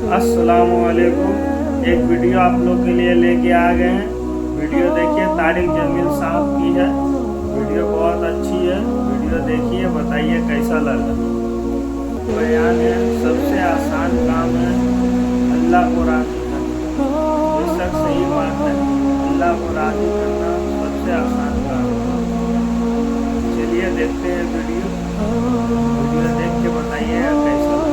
अस्सलामुअलैकुम। एक वीडियो आप लोग के लिए लेके आ गए हैं। वीडियो देखिए, तारिक जमील साहब की है। वीडियो बहुत अच्छी है, वीडियो देखिए, बताइए कैसा लगा। बयान है, सबसे आसान काम है अल्लाह को राज़ी करना। बेशक सही बात है, अल्लाह को राज़ी करना सबसे आसान काम है। चलिए देखते हैं वीडियो देख के बताइएगा कैसा लगा।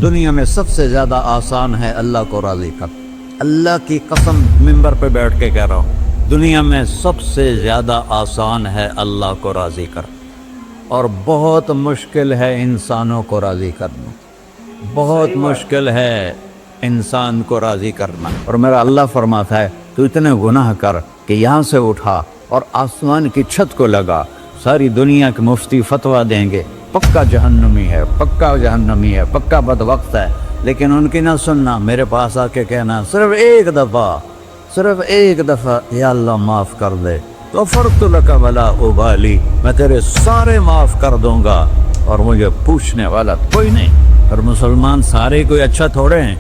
दुनिया में सबसे ज़्यादा आसान है अल्लाह को राज़ी कर। अल्लाह की कसम मिंबर पे बैठ के कह रहा हूँ, दुनिया में सबसे ज़्यादा आसान है अल्लाह को राज़ी कर, और बहुत मुश्किल है इंसानों को राज़ी करना। बहुत मुश्किल है इंसान को राज़ी करना। और मेरा अल्लाह फरमाता है, तू इतने गुनाह कर कि यहाँ से उठा और आसमान की छत को लगा, सारी दुनिया के मुफ्ती फतवा देंगे पक्का जहन्नमी है, पक्का जहन्नमी है, पक्का बदवक्त है, लेकिन उनकी ना सुनना। मेरे पास आके कहना सिर्फ एक दफ़ा या अल्लाह माफ़ कर दे, तो फ़र्तु लका वला उबाली, मैं तेरे सारे माफ़ कर दूंगा और मुझे पूछने वाला कोई नहीं। और मुसलमान सारे कोई अच्छा थोड़े हैं।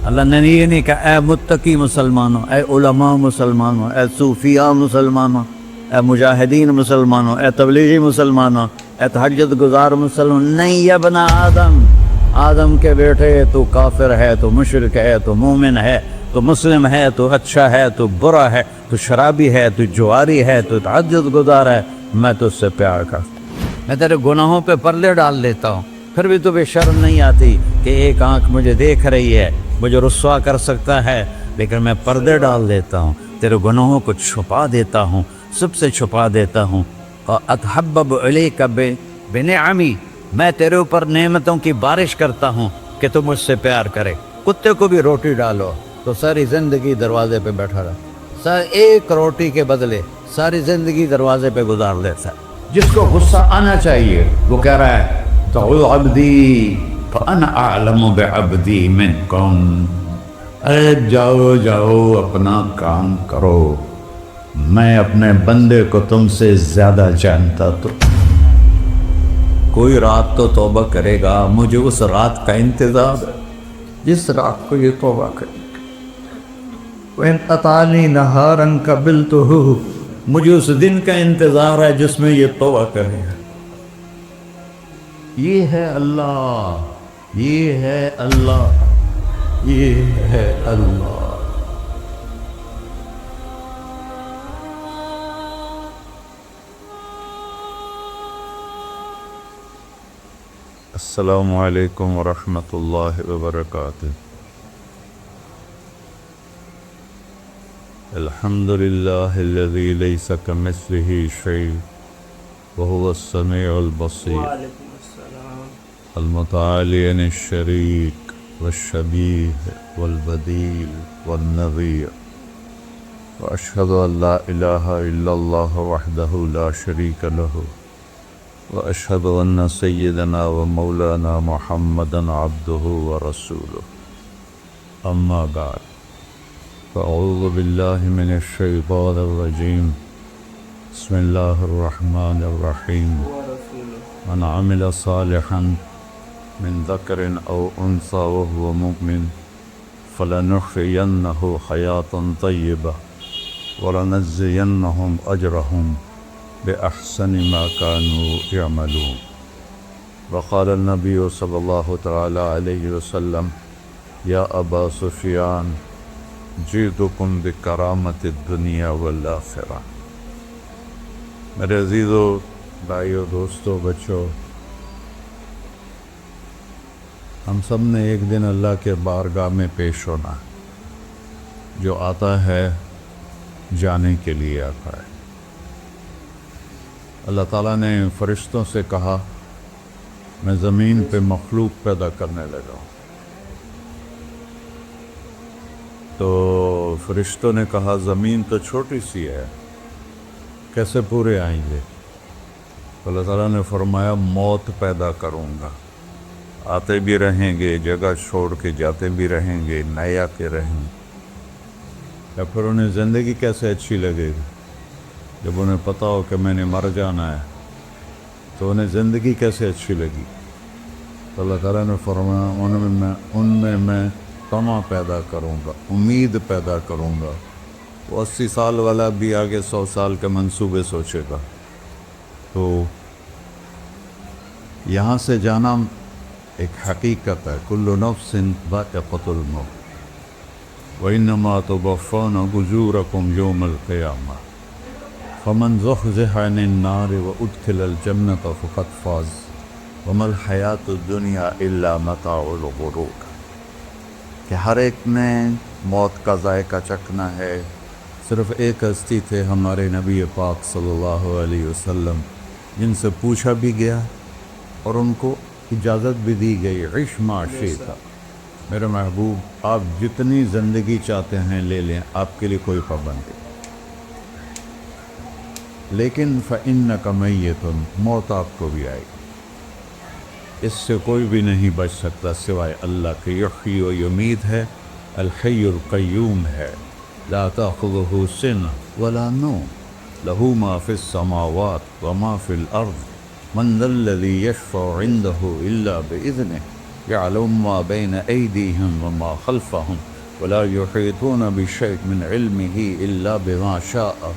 अल्लाह ने ये नहीं कहा ए मुत्तकी मुसलमानों, ए उलमा मुसलमानों, ए सूफिया मुसलमानों, ए मुजाहिदीन मुसलमानों, ए तबलीगी मुसलमानों, ए तहज्जुद गुजार मुसलमान। नहीं, या बना आदम के बेटे, तो काफिर है, तो मुशरिक है, तो मोमिन है, तो मुस्लिम है, तो अच्छा है, तो बुरा है, तो शराबी है, तो जुआरी है, तो तहज्जुद गुजार है, मैं तुझसे प्यार करता। मैं तेरे गुनाहों पे पर्दे डाल देता हूँ, फिर भी तुम्हें शर्म नहीं आती कि एक आंख मुझे देख रही है, मुझे रुस्वा कर सकता है, लेकिन मैं पर्दे डाल देता हूँ, तेरे गुनाहों को छुपा देता हूँ, सबसे छुपा देता हूँ। और अतहब्बब अलैका बिनिअमी, मैं तेरे ऊपर नेमतों की बारिश करता हूँ कि तुम मुझसे प्यार करे। कुत्ते को भी रोटी डालो तो सारी ज़िंदगी दरवाजे पे बैठा रहा, सर एक रोटी के बदले सारी ज़िंदगी दरवाजे पे गुजार देता है। जिसको गुस्सा आना चाहिए वो कह रहा है तो अब्दी फअना अअलमु बिअब्दी मिनकुम, अरे जाओ जाओ अपना काम करो, मैं अपने बंदे को तुमसे ज़्यादा जानता। तो कोई रात तो तौबा करेगा, मुझे उस रात का इंतज़ार है जिस रात को ये तौबा करेगा। वइन अतानी नहारन कबिलतुहु, मुझे उस दिन का इंतज़ार है जिसमें ये तौबा करेगा। ये है अल्लाह, ये है अल्लाह, ये है अल्लाह। अस्सलामु अलैकुम वरहमतुल्लाहि वबरकातुहू। अल्हम्दुलिल्लाहिल्लज़ी लैसा कमिस्लिही शै व हुवस-समीउल बसीर, अल-मुतआली अनिश-शरीक वश-शबीह वल-बदील वन-नज़ीर, व अशहदु अन ला इलाहा इल्लल्लाह वहदहु ला शरीक लहु, व अशहदु अन्न सय्यदना व मौलाना मुहम्मदन अब्दुहु व रसूलुहु, अम्मा बाद, फ़अऊज़ु बिल्लाहि मिनश शैतानिर रजीम, बिस्मिल्लाहिर रहमानिर रहीम। मन अमिल सालिहन मिन ज़करिन औ उन्सा व हुवा मुमिन फ़लनुहयियन्नहु हयातन तय्यबा व लनज़्ज़ियन्नहुम अजरहुम बेअहसनि मा कानू यअमलून। वक़ाल नबी सल्लल्लाहु तआला अलैहि वसल्लम या अबा सुफियान जीदुकुम बिकरामतिद दुनिया वल आखिरा। मेरे अज़ीज़ों, भाइयों, दोस्तों, बच्चों, हम सब ने एक दिन अल्लाह के बारगाह में पेश होना। जो आता है जाने के लिए आता है। अल्लाह ताला ने फ़रिश्तों से कहा, मैं ज़मीन पे मखलूक पैदा करने लगा हूँ। तो फ़रिश्तों ने कहा, ज़मीन तो छोटी सी है, कैसे पूरे आएंगे? तो अल्लाह ताला ने फरमाया, मौत पैदा करूँगा, आते भी रहेंगे, जगह छोड़ के जाते भी रहेंगे, नए आके रहेंगे। या फिर उन्हें ज़िंदगी कैसे अच्छी लगेगी? जब उन्हें पता हो कि मैंने मर जाना है तो उन्हें ज़िंदगी कैसे अच्छी लगी? تو اللہ تعالیٰ نے فرمایا ان میں میں طمع پیدا کروں گا، امید پیدا کروں گا۔ وہ 80 سال والا بھی آگے 100 سال کے منصوبے سوچے گا۔ تو یہاں سے جانا ایک حقیقت ہے، کل نفس ذائقۃ الموت وإنما توفون أجوركم يوم القيامة فمن زحزح عن النار وأدخل الجنة فقد فاز وما الحياة الدنيا إلا متاع الغرور، کہ ہر ایک نے موت کا ذائقہ چکھنا ہے۔ صرف ایک ہستی تھے ہمارے نبی پاک صلی اللہ علیہ وسلم، جن سے پوچھا بھی گیا اور ان کو اجازت بھی دی گئی، عش ما شئت، میرے محبوب آپ جتنی زندگی چاہتے ہیں لے لیں، آپ کے لیے کوئی پابندی، لیکن فإنک میت، موت آپ کو بھی آئے گی، اس سے کوئی بھی نہیں بچ سکتا سوائے اللہ کے۔ یحیی و یمیت ہے، الحی القیوم ہے، لا تأخذہ سنۃ ولا نوم، لہ ما فی السماوات وما فی الارض، من ذا الذی یشفع عنده الا بإذنہ، يعلم ما بين أيديهم وما خلفهم ولا يحيطون بشيء من علمه إلا بما شاء،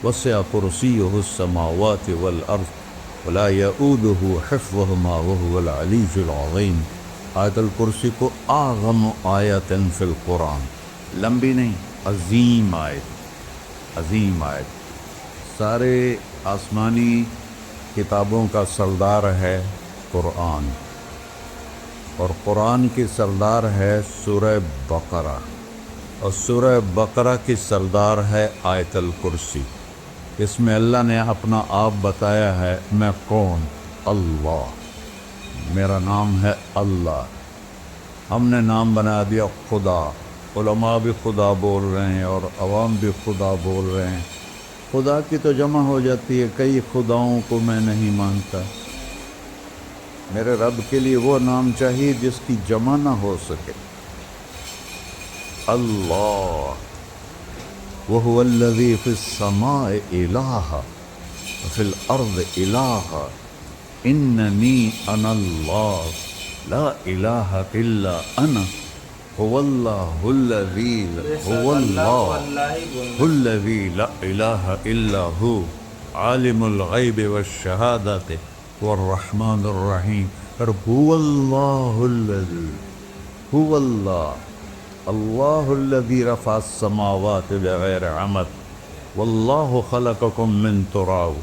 وسع كرسيه السماوات والأرض ولا يؤوده حفظهما وهو العلي العظيم۔ آیت الکرسی کو اعظم آیت فی القرآن، لمبی نہیں، عظیم آیت، عظیم آیت۔ سارے آسمانی کتابوں کا سردار ہے قرآن، اور قرآن کی سردار ہے سورہ بقرہ، اور سورہ بقرہ کی سردار ہے آیت الکرسی۔ اس میں اللہ نے اپنا آپ بتایا ہے، میں کون؟ اللہ، میرا نام ہے اللہ۔ ہم نے نام بنا دیا خدا، علماء بھی خدا بول رہے ہیں اور عوام بھی خدا بول رہے ہیں۔ خدا کی تو جمع ہو جاتی ہے، کئی خداؤں کو میں نہیں مانتا۔ میرے رب کے لیے وہ نام چاہیے جس کی جمع نہ ہو سکے۔ اللہ، وَهُوَ الَّذِي فِي السَّمَاءِ إِلَٰهًا وَفِي الْأَرْضِ إِلَٰهًا إِنَّنِي أَنَا اللَّهُ لَا إِلَٰهَ إِلَّا أَنَا هُوَ اللَّهُ الَّذِي لَا إِلَٰهَ إِلَّا هُوَ عَالِمُ الْغَيْبِ وَالشَّهَادَةِ والرحمن الرحیم۔ اور هو اللہ الذی، هو اللہ الذی رفع السماوات بغیر عمد واللہ خلقکم من تراب۔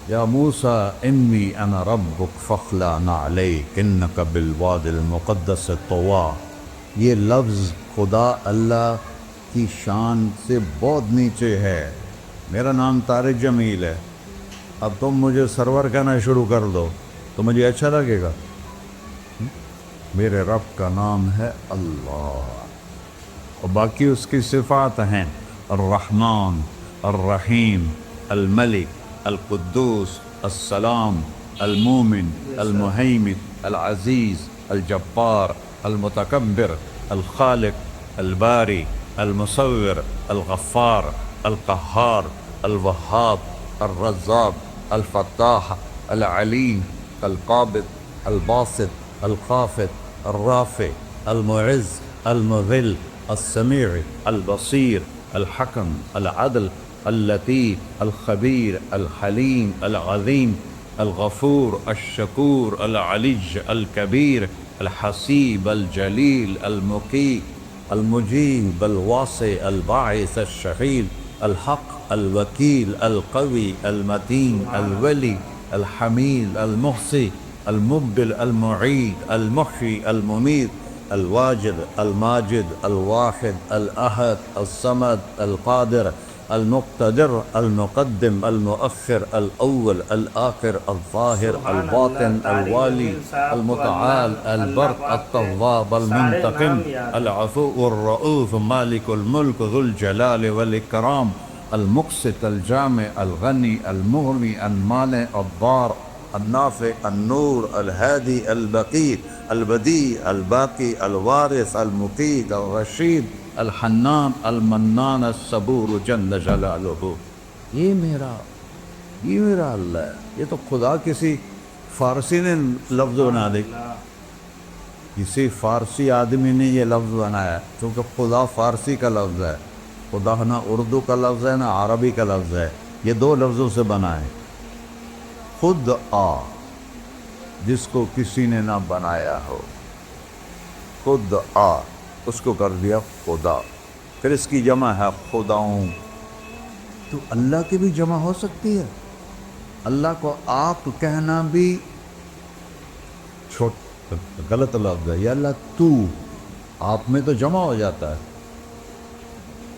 یا موسیٰ انی انا ربک فاخلع نعلیک انک بالوادی المقدس طویٰ۔ یہ لفظ خدا اللہ کی شان سے بہت نیچے ہے۔ میرا نام طارق جمیل ہے، اب تم مجھے سرور کہنا شروع کر دو تو مجھے اچھا لگے گا؟ میرے رب کا نام ہے اللہ، اور باقی اس کی صفات ہیں، الرحمن، الرحیم، الملک، القدوس، السلام، المومن، المہیمن، العزیز، الجبار، المتکبر، الخالق، الباری، المصور، الغفار، القہار، الوہاب، الرزاق، الفتاح، العلیم، القابض، الباسط، الخافض، الرافع، المعز، المذل، السمیع، البصیر، الحکم، العدل، اللطیف، الخبیر، الحلیم، العظیم، الغفور، الشکور، العلی، الکبیر، الحسیب، الجلیل، المقی، المجیب، الواسع، الباعث، الشفیع، الحق، الوکیل، القوی، المتین، الولی، الحمید، المحصی، المبدل، المعید، المحیی، الممیت، الواجد، الماجد، الواحد، الأحد، الصمد، القادر، المقتدر، المقدم، المؤخر، الأول، الآخر، الظاهر، الباطن، الوالي، المتعال، البر، التواب، المنتقم، العفو، الرؤوف، مالك الملك، ذو الجلال والإكرام، المقسط، الجامع، الغني، المغني، المانع، الضار، النافع، النور، الهادي، البقي، البديع، الباقي، الوارث، المقيت، الرشيد، الحنان، المنان، الصبور جل جلالہ۔ یہ میرا اللہ ہے۔ یہ تو خدا کسی فارسی نے لفظ بنا دی. کسی فارسی آدمی نے یہ لفظ بنایا کیونکہ خدا فارسی کا لفظ ہے. خدا نہ اردو کا لفظ ہے نہ عربی کا لفظ ہے. یہ دو لفظوں سے بنا ہے. خود آ جس کو کسی نے نہ بنایا ہو، خود آ اس کو کر دیا خدا. پھر اس کی جمع ہے خداؤں. تو اللہ کی بھی جمع ہو سکتی ہے. اللہ کو آپ کہنا بھی غلط لفظ ہے. یا اللہ تو، آپ میں تو جمع ہو جاتا ہے.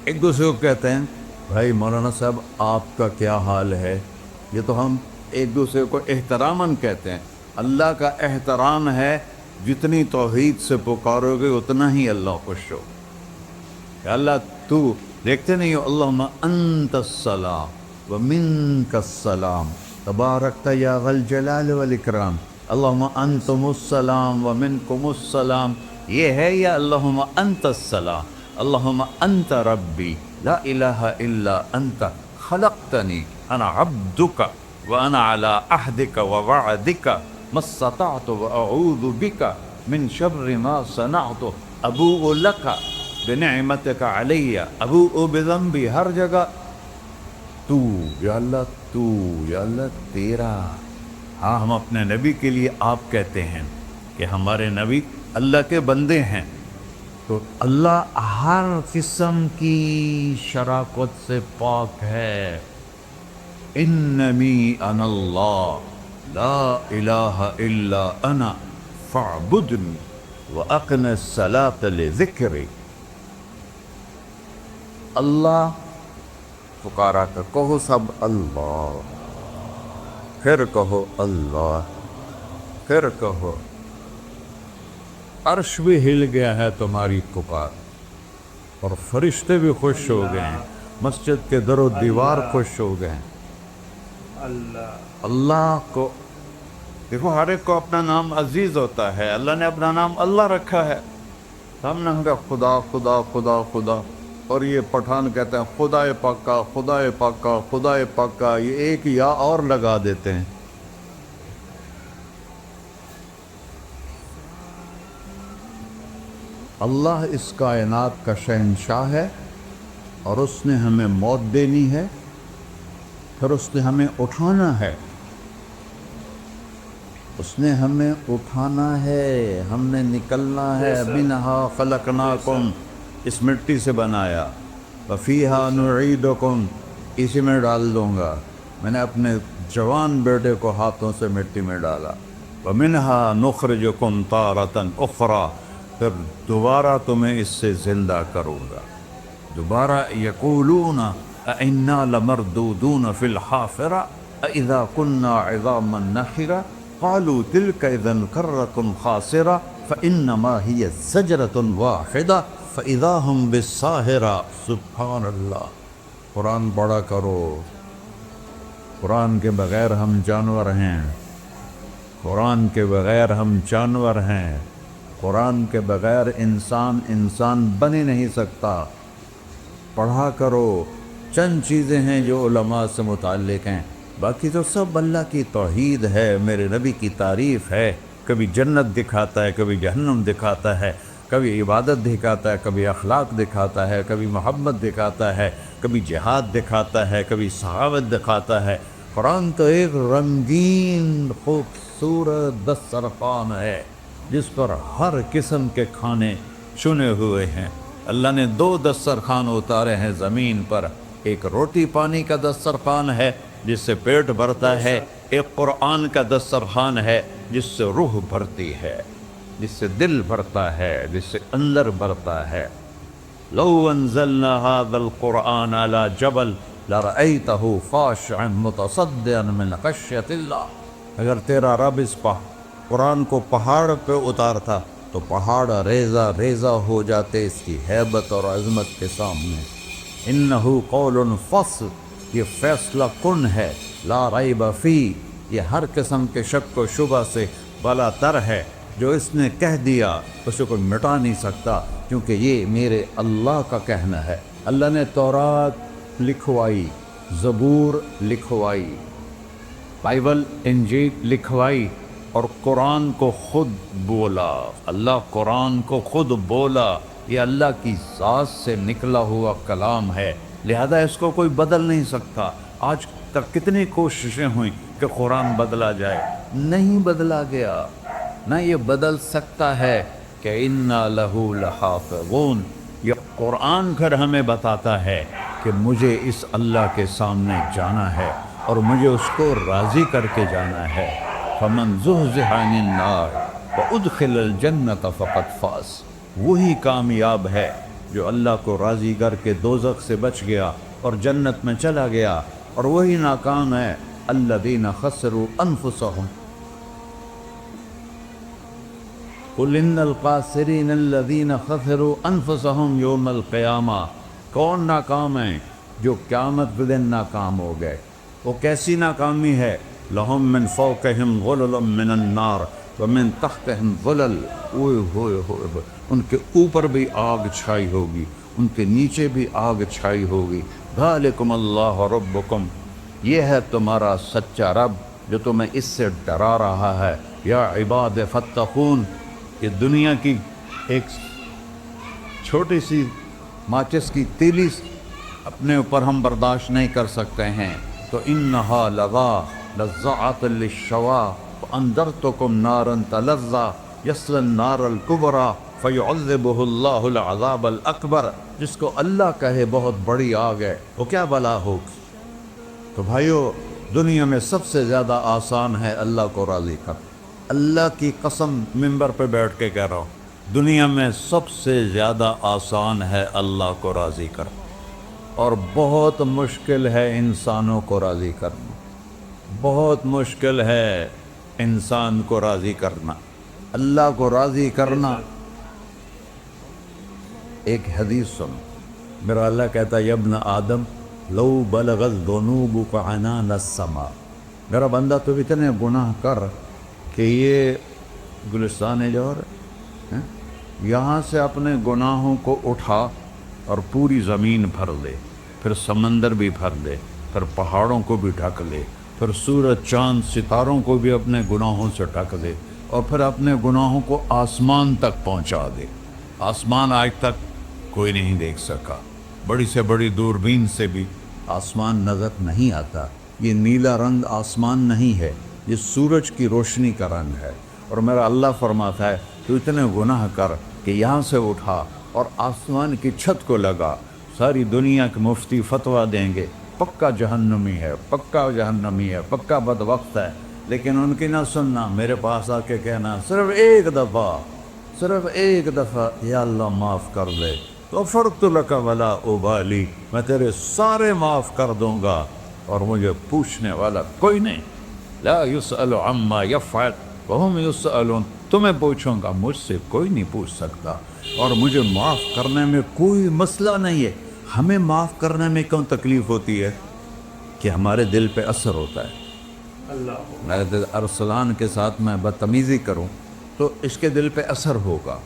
ایک دوسرے کو کہتے ہیں بھائی مولانا صاحب آپ کا کیا حال ہے. یہ تو ہم ایک دوسرے کو احتراماً کہتے ہیں. اللہ کا احترام ہے جتنی توحید سے پکارو گے اتنا ہی اللہ خوش ہو. کہ اللہ تو دیکھتے نہیں ہو اللہم انت السلام و منک السلام تبارکت یا ذا الجلال والاکرام. اللہم انتم السلام و منکم السلام یہ ہے، یا اللہم انت السلام اللہم انت ربی لا الہ الا انت خلقتنی انا عبدک وانا علی عہدک ووعدک ما استطعت واعوذ بک من شر ما صنعت ابوء لک بنعمتک علی ابوء بذنبی. ہر جگہ تو، یا اللہ تو، یا اللہ تیرا. ہاں ہم اپنے نبی کے لیے آپ کہتے ہیں کہ ہمارے نبی اللہ کے بندے ہیں. تو اللہ ہر قسم کی شراکت سے پاک ہے. اننی انا اللہ لا الہ الا انا فاعبدنی واقم الصلاۃ لذکری. اللہ پکارا کر کہو سب اللہ، پھر کہو اللہ، پھر کہو. عرش بھی ہل گیا ہے تمہاری پکار، اور فرشتے بھی خوش ہو گئے ہیں. مسجد کے در و دیوار خوش ہو گئے ہیں. اللہ کو دیکھو، ہر ایک کو اپنا نام عزیز ہوتا ہے. اللہ نے اپنا نام اللہ رکھا ہے. ہم نے کہا خدا خدا خدا خدا، اور یہ پٹھان کہتے ہیں خدا پاکا خدا پاکا خدا پاکا. یہ ایک یا اور لگا دیتے ہیں. اللہ اس کائنات کا شہنشاہ ہے، اور اس نے ہمیں موت دینی ہے، پھر اس نے ہمیں اٹھانا ہے. اس نے ہمیں اٹھانا ہے، ہم نے نکلنا ہے. منہا خلقناکم، اس مٹی سے بنایا. وفیہا نعیدکم، اسی میں ڈال دوں گا. میں نے اپنے جوان بیٹے کو ہاتھوں سے مٹی میں ڈالا. ومنہا نخرجکم تارۃ اخری، پھر دوبارہ تمہیں اس سے زندہ کروں گا. دوبارہ یقولون اِنَّا لَمَرْدُودُونَ فِي الْحَافِرَةِ أَإِذَا كُنَّا عِظَامًا نَخِرَةً قَالُوا تِلْكَ إِذًا كَرَّةٌ خَاسِرَةٌ فَإِنَّمَا هِيَ زَجْرَةٌ وَاحِدَةٌ فَإِذَا هُمْ بِالسَّاهِرَةِ. سبحان اللہ. قرآن پڑھا کرو. قرآن کے بغیر ہم جانور ہیں. قرآن کے بغیر ہم جانور ہیں. قرآن کے بغیر انسان بن ہی نہیں سکتا. پڑھا کرو. چند چیزیں ہیں جو علماء سے متعلق ہیں، باقی تو سب اللہ کی توحید ہے، میرے نبی کی تعریف ہے. کبھی جنت دکھاتا ہے، کبھی جہنم دکھاتا ہے، کبھی عبادت دکھاتا ہے، کبھی اخلاق دکھاتا ہے، کبھی محبت دکھاتا ہے، کبھی جہاد دکھاتا ہے، کبھی صحابت دکھاتا ہے. قرآن تو ایک رنگین خوبصورت دسترخوان ہے جس پر ہر قسم کے کھانے چنے ہوئے ہیں. اللہ نے 2 دسترخوان اتارے ہیں زمین پر. ایک روٹی پانی کا دسترخوان ہے جس سے پیٹ بھرتا ہے، ایک قرآن کا دسترخوان ہے جس سے روح بھرتی ہے، جس سے دل بھرتا ہے، جس سے اندر بھرتا ہے. لو انزلنا هذا القرآن على جبل لرأيته خاشعا متصدعا من خشية الله. اگر تیرا رب اس قرآن کو پہاڑ پہ اتارتا تو پہاڑ ریزہ ریزہ ہو جاتے اس کی ہیبت اور عظمت کے سامنے. انہ قول فصل، یہ فیصلہ کن ہے. لا ریب فی، یہ ہر قسم کے شک و شبہ سے بلا تر ہے. جو اس نے کہہ دیا اسے کوئی مٹا نہیں سکتا، کیونکہ یہ میرے اللہ کا کہنا ہے. اللہ نے تورات لکھوائی، زبور لکھوائی، بائبل انجیل لکھوائی، اور قرآن کو خود بولا. اللہ قرآن کو خود بولا. یہ اللہ کی ذات سے نکلا ہوا کلام ہے، لہذا اس کو کوئی بدل نہیں سکتا. آج تک کتنی کوششیں ہوئیں کہ قرآن بدلا جائے، نہیں بدلا گیا. نہ یہ بدل سکتا ہے کہ اِنَّا لَهُ لَحَافِظُونَ. یہ قرآن پھر ہمیں بتاتا ہے کہ مجھے اس اللہ کے سامنے جانا ہے اور مجھے اس کو راضی کر کے جانا ہے. فَمَنْ زُحْزِحَ عَنِ النَّارِ وَأُدْخِلَ الْجَنَّةَ فَقَدْ فَازَ. وہی کامیاب ہے جو اللہ کو راضی کر کے دوزخ سے بچ گیا اور جنت میں چلا گیا، اور وہی ناکام ہے الَّذِينَ خَسِرُوا أَنفُسَهُمْ. قُلْ إِنَّ الْخَاسِرِينَ الَّذِينَ خَسِرُوا أَنفُسَهُمْ يَوْمَ الْقِيَامَةِ. کون ناکام ہیں؟ جو قیامت کے دن ناکام ہو گئے. وہ کیسی ناکامی ہے؟ لَهُم مِّن فَوْقِهِمْ غُلُلٌ مِّنَ النَّارِ وَمِن تَحْتِهِمْ ظُلَلٌ. ان کے اوپر بھی آگ چھائی ہوگی، ان کے نیچے بھی آگ چھائی ہوگی. ذَلِكُمُ اللَّهُ رَبُّكُمْ. یہ ہے تمہارا سچا رب جو تمہیں اس سے ڈرا رہا ہے. یا عباد فاتقون. یہ دنیا کی ایک چھوٹی سی ماچس کی تیلی اپنے اوپر ہم برداشت نہیں کر سکتے ہیں، تو انہا لظا لزعت للشوا وانذرتکم نارا تلظا یصلی النار الکبری فیعذبہ اللہ العذاب الاکبر. جس کو اللہ کہے بہت بڑی آگ ہے، وہ کیا بلا ہوگی؟ تو بھائیو، دنیا میں سب سے زیادہ آسان ہے اللہ کو راضی کر. اللہ کی قسم منبر پہ بیٹھ کے کہہ رہا ہوں، دنیا میں سب سے زیادہ آسان ہے اللہ کو راضی کر، اور بہت مشکل ہے انسانوں کو راضی کرنا. بہت مشکل ہے انسان کو راضی کرنا. اللہ کو راضی کرنا. ایک حدیث سن، میرا اللہ کہتا ہے یا ابن آدم لو بلغت ذنوبک عنان السماء. میرا بندہ تو اتنے گناہ کر کہ یہ گلستان جوہر یہاں سے اپنے گناہوں کو اٹھا اور پوری زمین بھر دے، پھر سمندر بھی بھر دے، پھر پہاڑوں کو بھی ڈھک لے، پھر سورج چاند ستاروں کو بھی اپنے گناہوں سے ڈھک دے، اور پھر اپنے گناہوں کو آسمان تک پہنچا دے. آسمان آج تک کوئی نہیں دیکھ سکا. بڑی سے بڑی دوربین سے بھی آسمان نظر نہیں آتا. یہ نیلا رنگ آسمان نہیں ہے، یہ سورج کی روشنی کا رنگ ہے. اور میرا اللہ فرماتا ہے تو اتنے گناہ کر کہ یہاں سے اٹھا اور آسمان کی چھت کو لگا. ساری دنیا کے مفتی فتویٰ دیں گے پکا جہنمی ہے، پکا جہنمی ہے، پکا بدبخت ہے، لیکن ان کی نہ سننا. میرے پاس آ کے کہنا صرف ایک دفعہ یا اللہ معاف کر دے، غفرت لک ولا ابالی. میں تیرے سارے معاف کر دوں گا اور مجھے پوچھنے والا کوئی نہیں. لا یسأل عما یفعل وہم یسألون. تمہیں پوچھوں گا، مجھ سے کوئی نہیں پوچھ سکتا، اور مجھے معاف کرنے میں کوئی مسئلہ نہیں ہے. ہمیں معاف کرنے میں کیوں تکلیف ہوتی ہے؟ کہ ہمارے دل پہ اثر ہوتا ہے. اللہ ارسلان کے ساتھ میں بدتمیزی کروں تو اس کے دل پہ اثر ہوگا.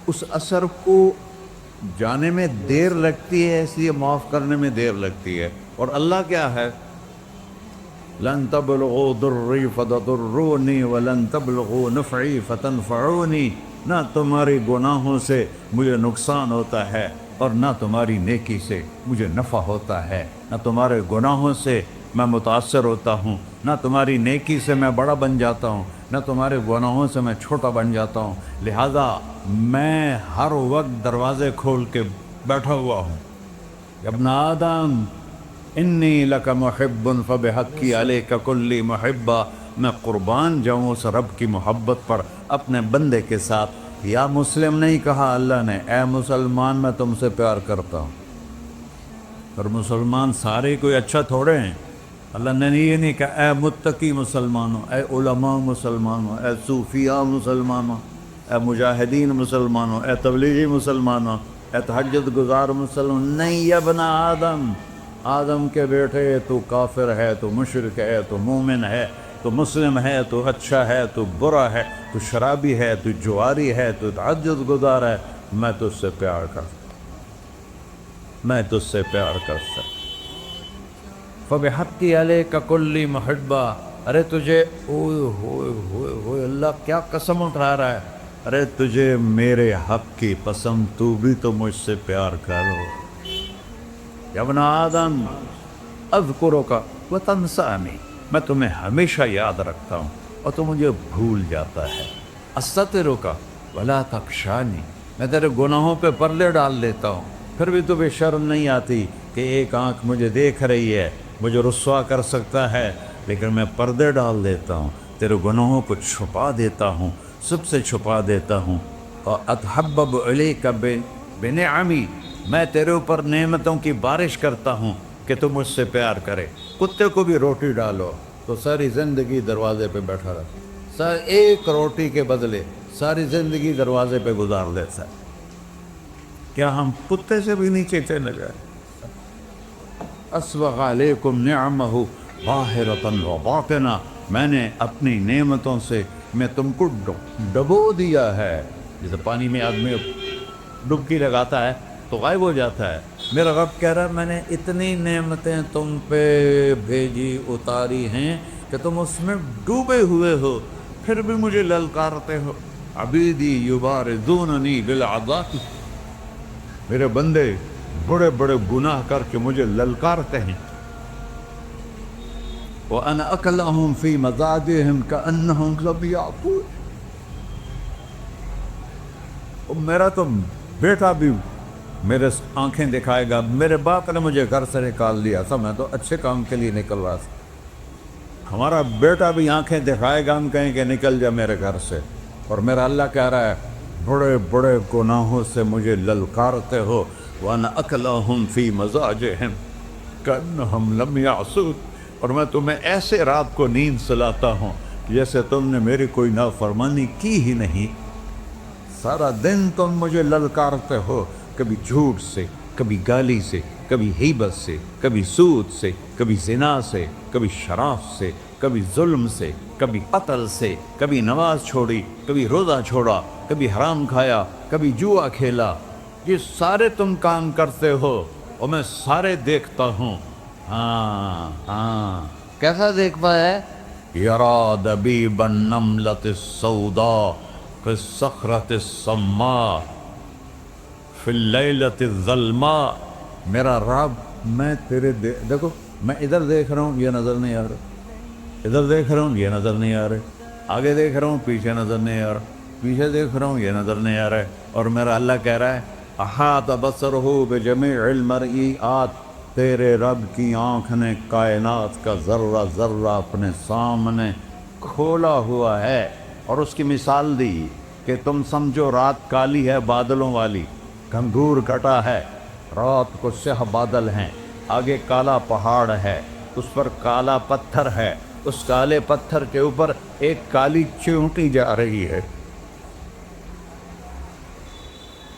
اس اثر کو جانے میں دیر لگتی ہے، اس لیے معاف کرنے میں دیر لگتی ہے. اور اللہ کیا ہے؟ لن تبلغوا ضری فتضرونی ولن تبلغوا نفعی فتنفعونی. نہ تمہاری گناہوں سے مجھے نقصان ہوتا ہے اور نہ تمہاری نیکی سے مجھے نفع ہوتا ہے. نہ تمہارے گناہوں سے میں متاثر ہوتا ہوں، نہ تمہاری نیکی سے میں بڑا بن جاتا ہوں، نہ تمہارے گناہوں سے میں چھوٹا بن جاتا ہوں. لہذا میں ہر وقت دروازے کھول کے بیٹھا ہوا ہوں. ابن آدم انی لک محب فبحقی علیک کلی محبہ. میں قربان جاؤں اس رب کی محبت پر اپنے بندے کے ساتھ. یا مسلم نہیں کہا اللہ نے، اے مسلمان میں تم سے پیار کرتا ہوں. اور مسلمان سارے کوئی اچھا تھوڑے ہیں. اللہ نے یہ نہیں کہا اے متقی مسلمانوں، اے علماء مسلمانوں، اے صوفیاء مسلمانوں، اے مجاہدین مسلمانوں، اے تبلیغی مسلمانوں، اے تہجد گزار مسلمان. نہیں یا ابن آدم، آدم کے بیٹے، تو کافر ہے، تو مشرک ہے، تو مومن ہے، تو مسلم ہے، تو اچھا ہے، تو برا ہے، تو شرابی ہے، تو جواری ہے، تو تہجد گزار ہے. میں تجھ سے پیار کرتا، میں تجھ سے پیار کرتا. فبحقی علیک کلی محبہ. अरे तुझे ओए होए होए होए अल्लाह क्या कसम उठा रहा है। अरे तुझे मेरे हक की कसम, तू भी तो मुझसे प्यार करो। यबना आदम अज़्कुरुका व तंसानी, मैं तुम्हें हमेशा याद रखता हूँ और तू मुझे भूल जाता है। अस्ततिरुका वला तख्शानी, मैं तेरे गुनाहों पे पर्दे डाल देता हूँ, फिर भी तुम्हें शर्म नहीं आती कि एक आँख मुझे देख रही है, मुझे रुस्वा कर सकता है, लेकिन मैं पर्दे डाल देता हूँ, तेरे गुनाहों को छुपा देता हूँ, सबसे छुपा देता हूँ। और अतहब्बब इलैका बिनिअमी, मैं तेरे ऊपर नेमतों की बारिश करता हूँ कि तुम मुझसे प्यार करे। कुत्ते को भी रोटी डालो तो सारी ज़िंदगी दरवाजे पे बैठा रहा, सर एक रोटी के बदले सारी ज़िंदगी दरवाजे पे गुजार देता है। क्या हम कुत्ते से भी नीचे चले जाए? अस्बग़ अलैकुम निअमहु ज़ाहिरतन व बातिना, मैंने अपनी नेमतों से मैं तुमको डबो दिया है। जैसे पानी में आदमी डुबकी लगाता है तो गायब हो जाता है, मेरा रब कह रहा है मैंने इतनी नेमतें तुम पे भेजी उतारी हैं कि तुम उसमें डूबे हुए हो, फिर भी मुझे ललकारते हो। अबीदी युबारिज़ूननी बिल अज़ाब, मेरे बंदे बड़े बड़े गुनाह करके मुझे ललकारते हैं। व अना अकलहुम फी मज़ाजिहिम कअन्नहुम ज़बियातून, मेरा तो बेटा भी मेरे आंखें दिखाएगा। मेरे बाप ने मुझे घर से निकाल दिया था, मैं तो अच्छे काम के लिए निकल रहा था, हमारा बेटा भी आंखें दिखाएगा, हम कहेंगे निकल जा मेरे घर से। और मेरा अल्लाह कह रहा है बड़े बड़े गुनाहों से मुझे ललकारते हो। वाना अकलहुम फी मज़ाजिहिम कअन्नहुम लम यासून, और मैं तुम्हें ऐसे रात को नींद सुलाता हूँ जैसे तुमने मेरी कोई नाफरमानी की ही नहीं। सारा दिन तुम मुझे ललकारते हो, कभी झूठ से, कभी गाली से, कभी हिबत से, कभी सूद से, कभी ज़िना से, कभी शराब से, कभी जुल्म से, कभी कत्ल से, कभी नमाज छोड़ी, कभी रोज़ा छोड़ा, कभी हराम खाया, कभी जुआ खेला। ये सारे तुम काम करते हो और मैं सारे देखता हूँ। हाँ हाँ, कैसा देख पाया? यरा दबीबन नमलतिस सौदा फिस सखरतिस सम्मा फिल लैलतिज़ ज़ल्मा, मेरा रब मैं तेरे देखो, मैं इधर देख रहा हूँ ये नज़र नहीं आ रहा, इधर देख रहा हूँ ये नज़र नहीं आ रहे, आगे देख रहा हूँ पीछे नज़र नहीं आ रहा, पीछे देख रहा हूँ ये नज़र नहीं आ रहा है। और मेरा अल्लाह कह रहा है अहात बसरहु बिजमीइल मरईआत, तेरे रब की आँख ने कायनात का ज़र्रा ज़र्रा अपने सामने खोला हुआ है। और उसकी मिसाल दी कि तुम समझो रात काली है बादलों वाली, घंघूर घटा है, रात को स्याह बादल हैं, आगे काला पहाड़ है, उस पर काला पत्थर है, उस काले पत्थर के ऊपर एक काली चींटी जा रही है।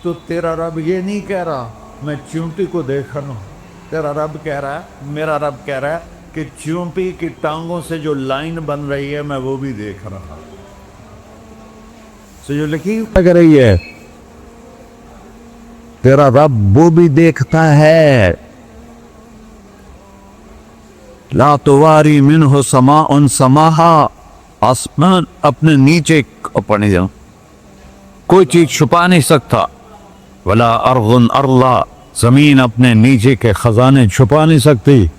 तो तेरा रब ये नहीं कह रहा मैं चींटी को देख रहा हूँ, तेरा रब कह रहा है, मेरा रब कह रहा है कि चींटी की टांगों से जो लाइन बन रही है मैं वो भी देख रहा हूँ। जो लकीर लग रही है तेरा रब वो भी देखता है। ला तुवारी मिन्हु समाउन समाहा, आसमान अपने नीचे अपने जाओ कोई चीज छुपा नहीं सकता। वला अर्ज़ुन अर्ला, जमीन अपने नीचे के खजाने छुपा नहीं सकती।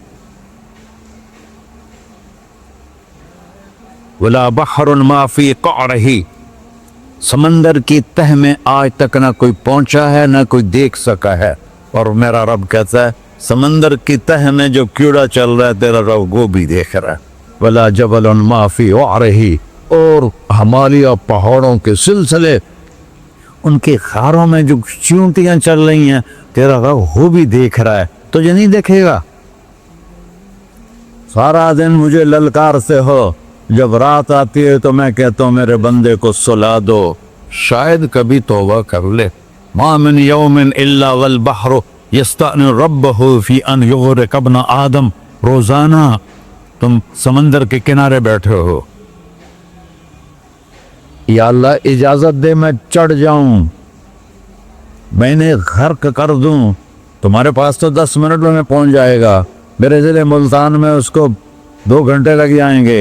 वला बहरुन मा फी क़अरिही, समंदर की तह में आज तक ना कोई पहुंचा है ना कोई देख सका है। और मेरा रब कहता है समंदर की तह में जो कीड़ा चल रहा है तेरा रब वो भी देख रहा है। वला जबलन मा फी क़अरिही, और हिमालय पहाड़ों के सिलसिले उनके खारों में जो चींटियां चल रही हैं तेरा रब वो भी देख रहा है, तुझे नहीं देखेगा? सारा दिन मुझे ललकार से हो, जब रात आती है तो मैं कहता हूँ मेरे बंदे को सुला दो, शायद कभी तौबा कर ले। मा मिन यौमिन इल्ला वल बहरु यस्तअनु रब्बहु फी अन युग़रिक़ इब्न आदम, रोजाना तुम समंदर के किनारे बैठे हो, या अल्लाह इजाजत दे मैं चढ़ जाऊं, मैंने गर्क कर दूं, तुम्हारे पास तो 10 मिनट में पहुंच जाएगा, मेरे ज़िले मुल्तान में उसको 2 घंटे लग जाएंगे।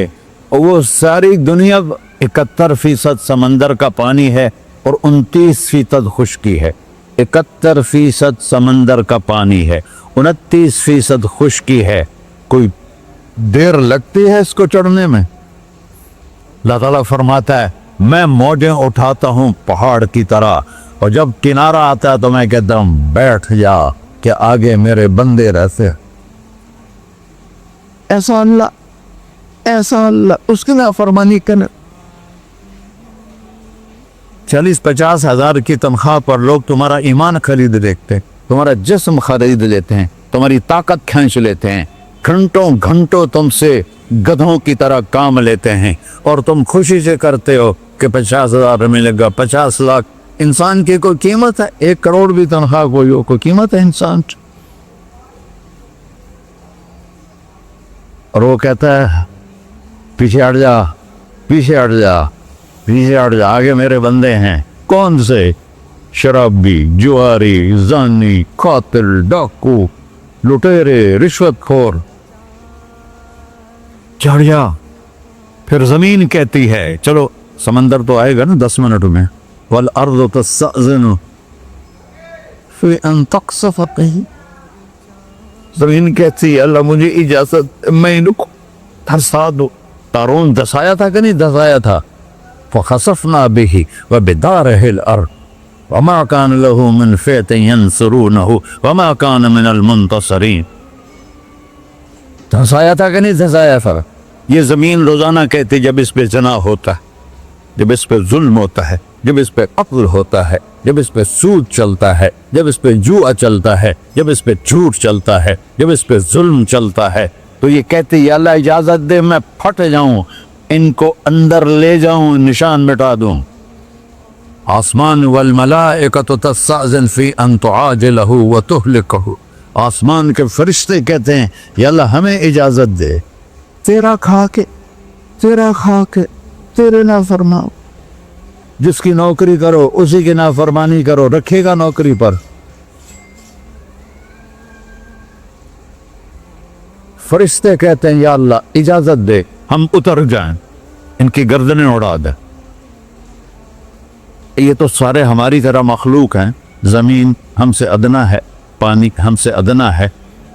और वो सारी दुनिया 71% समंदर का पानी है और 29% खुश्की है। 71% समंदर का पानी है, 29% खुश्की है। कोई देर लगती है इसको चढ़ने में? अल्लाह ताला फरमाता है मैं मौजें उठाता हूँ पहाड़ की तरह, और जब किनारा आता है तो मैं कहता हूँ बैठ जा कि आगे मेरे बंदे रहते हैं। ऐसा अल्लाह उसकी नाफरमानी करने। 40-50 हजार की तनख्वाह पर लोग तुम्हारा ईमान खरीद लेते हैं, तुम्हारा जिस्म खरीद लेते हैं, तुम्हारी ताकत खींच लेते हैं, घंटों घंटों तुमसे गधों की तरह काम लेते हैं, और तुम खुशी से करते हो कि 50,000 मिलेगा, 50 लाख। इंसान की कोई कीमत है? 1 करोड़ भी तनख्वाह कोई कीमत है इंसान? और वो कहता है पीछे हट जा, पीछे हट जा, पीछे हट जा, आगे मेरे बंदे हैं। कौन से? शराबी, जुआरी, जानी, कातिल, डाकू, लुटेरे, रिश्वतखोर। चढ़ जा। फिर जमीन कहती है चलो, समंदर तो आएगा ना 10 मिनट में। वल अर्ज़ तस्तअज़िनु फी अन तक़सिफ़ कहीं। जमीन कहती है अल्लाह मुझे इजाजत, मैं इनको धंसा दो। तारून धसाया था कि नहीं धसाया था? फ़ख़सफ़ना बिही व बिदारिहिल अर्ज़ वमा कान लहू मिन फ़िअतिन यंसुरूनहु वमा कान मिनल मुंतसिरीन। धसाया था कि नहीं धसाया था? ये ज़मीन रोज़ाना कहती जब इस पे ज़ना होता है, जब इस पे जुल्म होता है, जब इस पे क़त्ल होता है, जब इस पे सूद चलता है, जब इस पे जुआ चलता है, जब इस पे झूठ चलता है, जब इस पे जुल्म चलता है, तो ये कहती या अल्लाह इजाज़त दे मैं फट जाऊं, इनको अंदर ले जाऊं, निशान मिटा दूं। आसमान वल मलाइकतु तस्तअज़िन फी अन तुआजिलहु व तुहलिकहु। आसमान के फरिश्ते कहते हैं या अल्लाह हमें इजाज़त दे, तेरा खा के तेरे ना फरमाओ। जिसकी नौकरी करो उसी की नाफरमानी करो, रखेगा नौकरी पर? फरिश्ते कहते हैं या अल्लाह इजाजत दे हम उतर जाएं, इनकी गर्दनें उड़ा दे। ये तो सारे हमारी तरह मखलूक हैं। ज़मीन हमसे अदना है, पानी हमसे अदना है,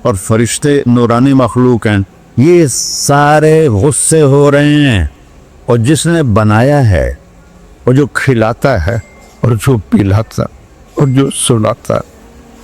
और फरिश्ते नूरानी मखलूक हैं। ये सारे गुस्से हो रहे हैं, और जिसने बनाया है, और जो खिलाता है, और जो पिलाता, और जो सुलाता,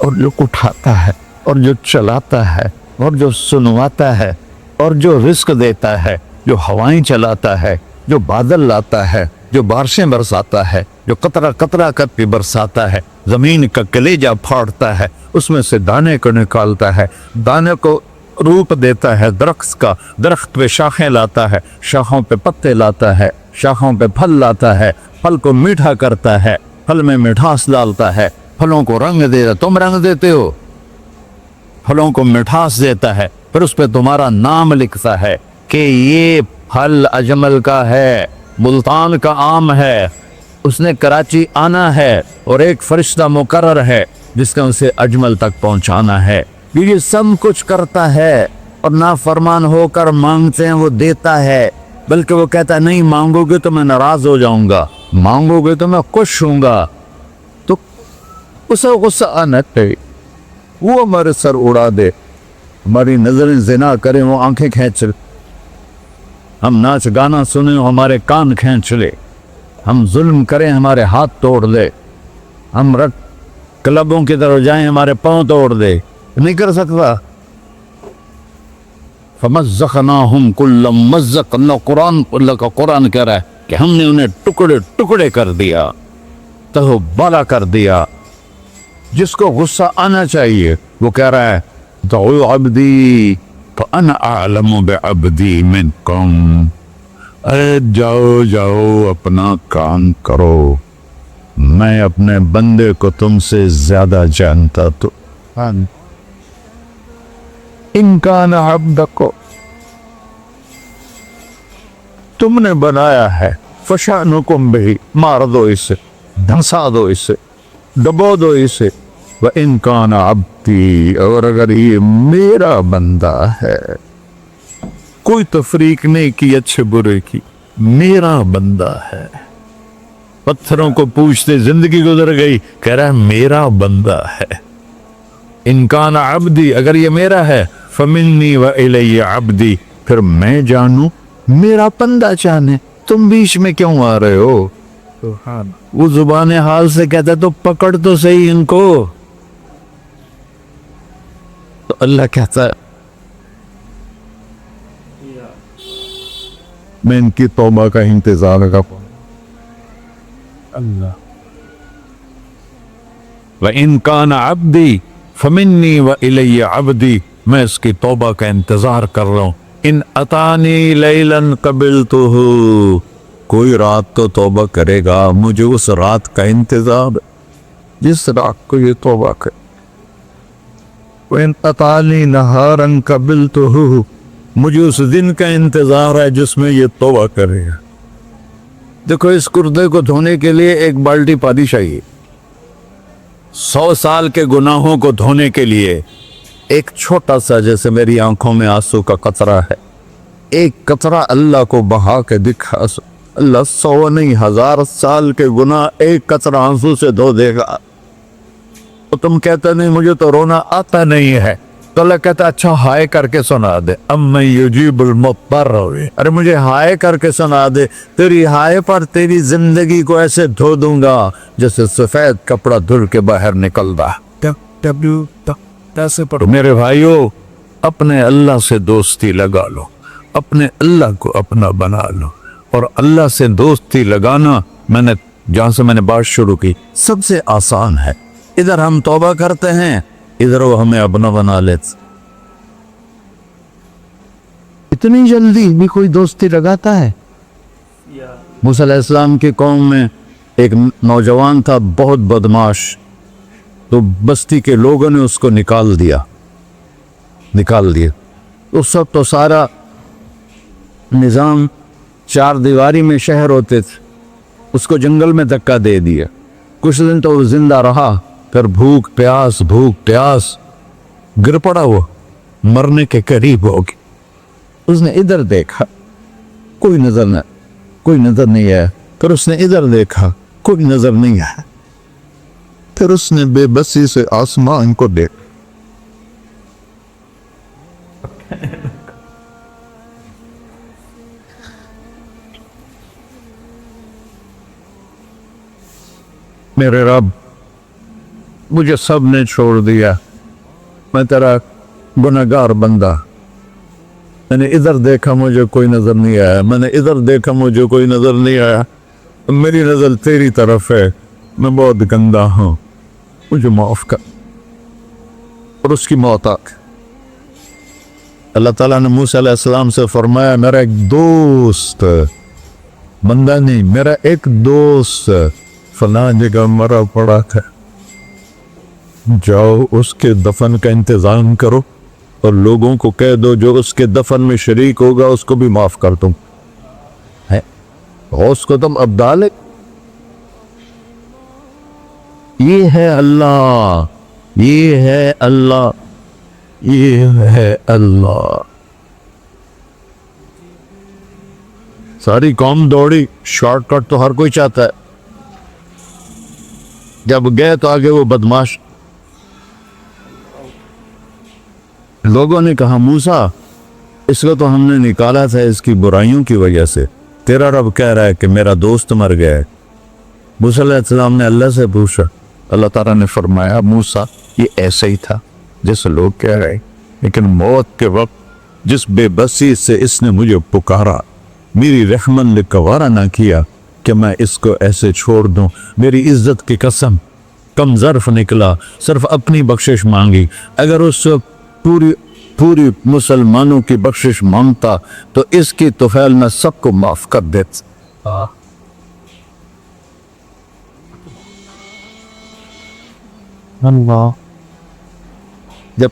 और जो उठाता है, और जो चलाता है, और जो सुनवाता है, और जो रिस्क देता है, जो हवाएं चलाता है, जो बादल लाता है, जो बारिशें बरसाता है, जो कतरा कतरा करके बरसाता है, ज़मीन का कलेजा फाड़ता है, उसमें से दाने को निकालता है, दाने को रूप देता है दरख्त का, दरख्त पे शाखें लाता है, शाखों पे पत्ते लाता है, शाखों पे फल लाता है, फल को मीठा करता है, फल में मिठास डालता है, फलों को रंग देता। तुम रंग देते हो, फलों को मिठास देता है, फिर उस पे तुम्हारा नाम लिखता है कि ये फल अजमल का है, मुल्तान का आम है, उसने कराची आना है, और एक फरिश्ता मुकर्रर है जिसका उसे अजमल तक पहुंचाना है। ये सब कुछ करता है, और नाफरमान होकर मांगते हैं वो देता है, बल्कि वो कहता है नहीं मांगोगे तो मैं नाराज हो जाऊंगा, मांगोगे तो मैं खुश हूंगा। तो उसे गुस्सा आना चाहिए, वो हमारे सर उड़ा दे, हमारी नजरें जिना करें वो आंखें खींच ले, हम नाच गाना सुने हमारे कान खींच ले, हम जुल्म करें हमारे हाथ तोड़ दे, हम रट क्लबों की तरफ जाएं हमारे पांव तोड़ दे, नहीं कर सकता। फमज़्ज़क़नाहुम कुल्ल मुमज़्ज़क़, कुरान कह रहा है कि हमने उन्हें टुकड़े टुकड़े कर दिया, तहबाला कर दिया। जिसको गुस्सा आना चाहिए वो कह रहा है दऊ अब्दी फअना अअलमु बिअब्दी मिनकुम, अरे जाओ जाओ अपना काम करो, मैं अपने बंदे को तुमसे ज्यादा जानता। तो इनकान अब्दको, तुमने बनाया है, फशानुकुम बिही, मार दो इसे, धंसा दो इसे, दबो दो इसे। व इनकान अब्दी, और अगर ये मेरा बंदा है, कोई तफरीक नहीं की अच्छे बुरे की, मेरा बंदा है। पत्थरों को पूछते जिंदगी गुजर गई, कह रहा है मेरा बंदा है। इनकान अब्दी, अगर ये मेरा है, फमिन्नी व इलैहि अब्दी, फिर मैं जानू मेरा बंदा जाने, तुम बीच में क्यों आ रहे हो? वो जुबान हाल से कहता तो पकड़ तो सही इनको। तो अल्लाह कहता है मैं इनकी तौबा का इंतजार कर अल्लाह। व इनकान अब्दी फमिन्नी व इलैहि अब्दी, मैं इसकी तौबा का इंतजार कर रहा हूं। इन अतानी लैलन कबिलतुहु, कोई रात तो तौबा करेगा, मुझे उस रात का इंतजार जिस रात को ये तौबा करे। इन अतानी नहारन कबिलतुहु, मुझे उस दिन का इंतजार है जिसमें ये तौबा करेगा। देखो, इस कुर्दे को धोने के लिए एक बाल्टी पानी चाहिए। 100 साल के गुनाहों को धोने के लिए एक छोटा सा, जैसे मेरी आंखों में आंसू का कतरा है, एक कतरा अल्लाह को बहा के दिखा, अल्लाह 100 नहीं 1000 साल के गुनाह एक कतरा आंसू से धो देगा। तो तुम कहते नहीं मुझे तो रोना आता नहीं है, तो अल्लाह कहता अच्छा हाय करके सुना दे। अम्मै युजीबुल मुत्तर, अरे मुझे हाय करके सुना दे, तेरी हाय पर तेरी जिंदगी को ऐसे धो दूंगा जैसे सफेद कपड़ा धुल के बाहर निकलता। तो मेरे भाइयों, अपने अल्लाह से दोस्ती लगा लो, अपने अल्लाह को अपना बना लो। और अल्लाह से दोस्ती लगाना, मैंने जहां से मैंने बात शुरू की, सबसे आसान है। इधर हम तौबा करते हैं, इधर वो हमें अपना बना लेते। इतनी जल्दी भी कोई दोस्ती लगाता है? मूसा अलैहिस्सलाम की कौम में एक नौजवान था, बहुत बदमाश, तो बस्ती के लोगों ने उसको निकाल दिया। उस सब तो सारा निज़ाम 4 दीवारी में शहर होते थे, उसको जंगल में धक्का दे दिया। कुछ दिन तो वो जिंदा रहा, फिर भूख प्यास गिर पड़ा, वो मरने के करीब हो गया। उसने इधर देखा, कोई नजर नहीं आया। फिर उसने इधर देखा, कोई नजर नहीं आया। फिर उसने बेबसी से आसमान को देखा, मेरे रब, मुझे सब ने छोड़ दिया, मैं तेरा गुनहगार बंदा। मैंने इधर देखा, मुझे कोई नजर नहीं आया, मैंने इधर देखा, मुझे कोई नजर नहीं आया। मेरी नजर तेरी तरफ है, मैं बहुत गंदा हूं, मुझे माफ कर। और उसकी मौत आ गई। अल्लाह ताला ने मूसा अलैहिस्सलाम से फरमाया, मेरा एक दोस्त, बंदा नहीं, मेरा एक दोस्त फलां जगह मरा पड़ा था, जाओ उसके दफन का इंतजाम करो और लोगों को कह दो जो उसके दफन में शरीक होगा उसको भी माफ कर दूं। है उसको तुम अब डाले। ये है अल्लाह, ये है अल्लाह, ये है अल्लाह। सारी कौम दौड़ी, शॉर्टकट तो हर कोई चाहता है। जब गए तो आगे वो बदमाश, लोगों ने कहा मूसा इसको तो हमने निकाला था इसकी बुराइयों की वजह से, तेरा रब कह रहा है कि मेरा दोस्त मर गया है। मूसा अलैहिस्सलाम ने अल्लाह से पूछा, अल्लाह ताला ने फरमाया मूसा ये ऐसा ही था जैसे लोग कह रहे, लेकिन मौत के वक्त जिस बेबसी से इसने मुझे पुकारा, मेरी रहमत ने गवारा ना किया कि मैं इसको ऐसे छोड़ दूं। मेरी इज्जत की कसम, कम ज़र्फ निकला, सिर्फ अपनी बख्शिश मांगी। अगर उस पूरी मुसलमानों की बख्शिश मांगता तो इसकी तुफैल में सबको माफ कर देता। जब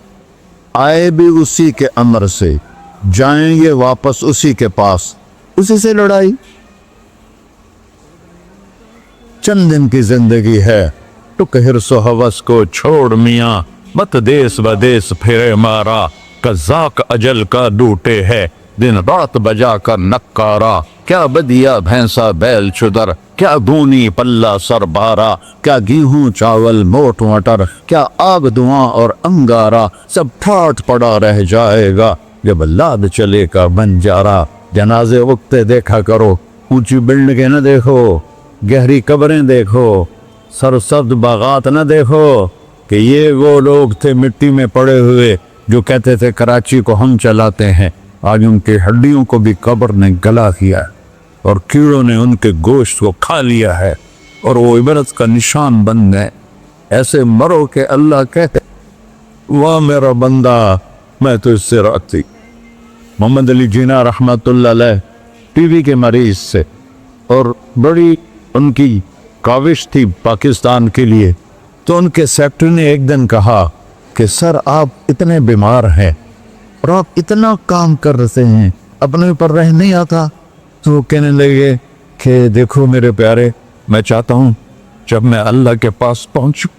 आए भी उसी के अमर से, जाएंगे वापस उसी के पास, उसी से लड़ाई। चंद दिन की जिंदगी है, टुक हिर्सो हवस को छोड़ मियाँ, मत देश बदेश फिरे मारा, कज़ाक अजल का डूटे है, दिन रात बजा कर नक्कारा, क्या बदिया भैंसा बैल चुदर, क्या दूनी पल्ला सर बारा, क्या गेहूं चावल मोट मटर, क्या आग धुआं और अंगारा, सब ठाट पड़ा रह जाएगा जब लाद चलेगा बंजारा। जनाजे उगते देखा करो, ऊंची बिल्डिंगें न देखो, गहरी कब्रें देखो, सरसब्ज बागात न देखो कि ये वो लोग थे मिट्टी में पड़े हुए जो कहते थे कराची को हम चलाते हैं। आज उनकी हड्डियों को भी कब्र ने गला दिया और कीड़ों ने उनके गोश्त को खा लिया है और वो इबरत का निशान बन गए। ऐसे मरो के अल्लाह कहते वाह मेरा बंदा मैं तो इससे राती। मोहम्मद अली जिन्ना रहमतुल्लाह अलैह टीबी के मरीज से, और बड़ी उनकी काविश थी पाकिस्तान के लिए। तो उनके सेक्रेटरी ने एक दिन कहा कि सर आप इतने बीमार हैं और आप इतना काम कर रहे हैं, अपने ऊपर रह नहीं आता। तो वो कहने लगे कि देखो मेरे प्यारे, मैं चाहता हूँ जब मैं अल्लाह के पास पहुँचूँ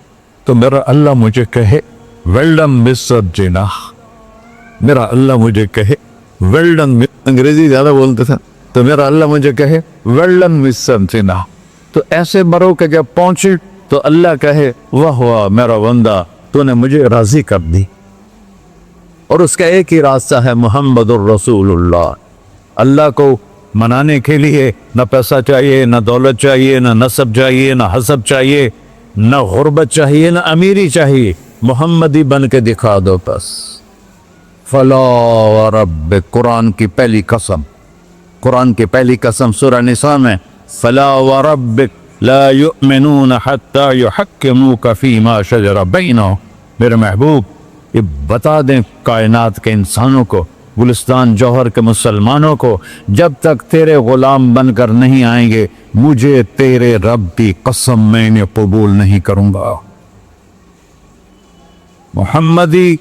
तो मेरा अल्लाह मुझे कहे वेल डन मिस्टर जिन्ना, मेरा अल्लाह मुझे कहे वेल डन। अंग्रेजी ज़्यादा बोलते थे तो मेरा अल्लाह मुझे कहे वेल डन मिस्टर जिन्ना। तो ऐसे मरो के जब पहुँचे तो अल्लाह कहे वाह वाह मेरा बंदा तूने मुझे राज़ी कर दी। और उसका एक ही रास्ता है मुहम्मदुर रसूलुल्लाह। अल्लाह को मनाने के लिए न पैसा चाहिए, न दौलत चाहिए, न नसब चाहिए, न हसब चाहिए, न गुर्बत चाहिए, न अमीरी चाहिए। मोहम्मदी बन के दिखा दो बस। फला व रब्बिक, कुरान की पहली कसम, कुरान की पहली कसम सूरह निसा में, फला व रब्बिक ला युमिनून हत्ता युहक्किमूका फीमा शजरा बैनहुम। मेरे महबूब ये बता दें कायनात के इंसानों को, गुलिस्तान जौहर के मुसलमानों को, जब तक तेरे गुलाम बनकर नहीं आएंगे मुझे तेरे रब की कसम मैंने कबूल नहीं करूंगा। मोहम्मदी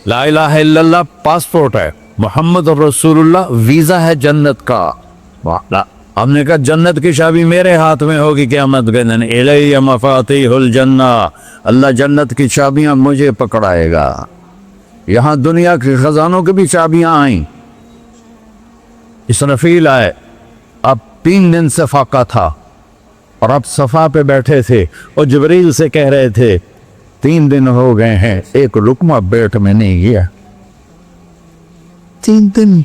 ला इलाहा इल्लल्लाह पासपोर्ट है, मोहम्मद रसूलुल्लाह वीजा है जन्नत का। हमने कहा जन्नत की चाबी मेरे हाथ में होगी क़यामत के दिन। इलैया मफातिहुल जन्ना, अल्लाह जन्नत की चाबियां मुझे पकड़ाएगा। यहाँ दुनिया के खजानों की भी चाबियां आई। इसराफील आए, अब 3 दिन से फाका था और अब सफा पे बैठे थे और जिब्रील से कह रहे थे 3 दिन हो गए हैं एक लुकमा पेट में नहीं गया। 3 दिन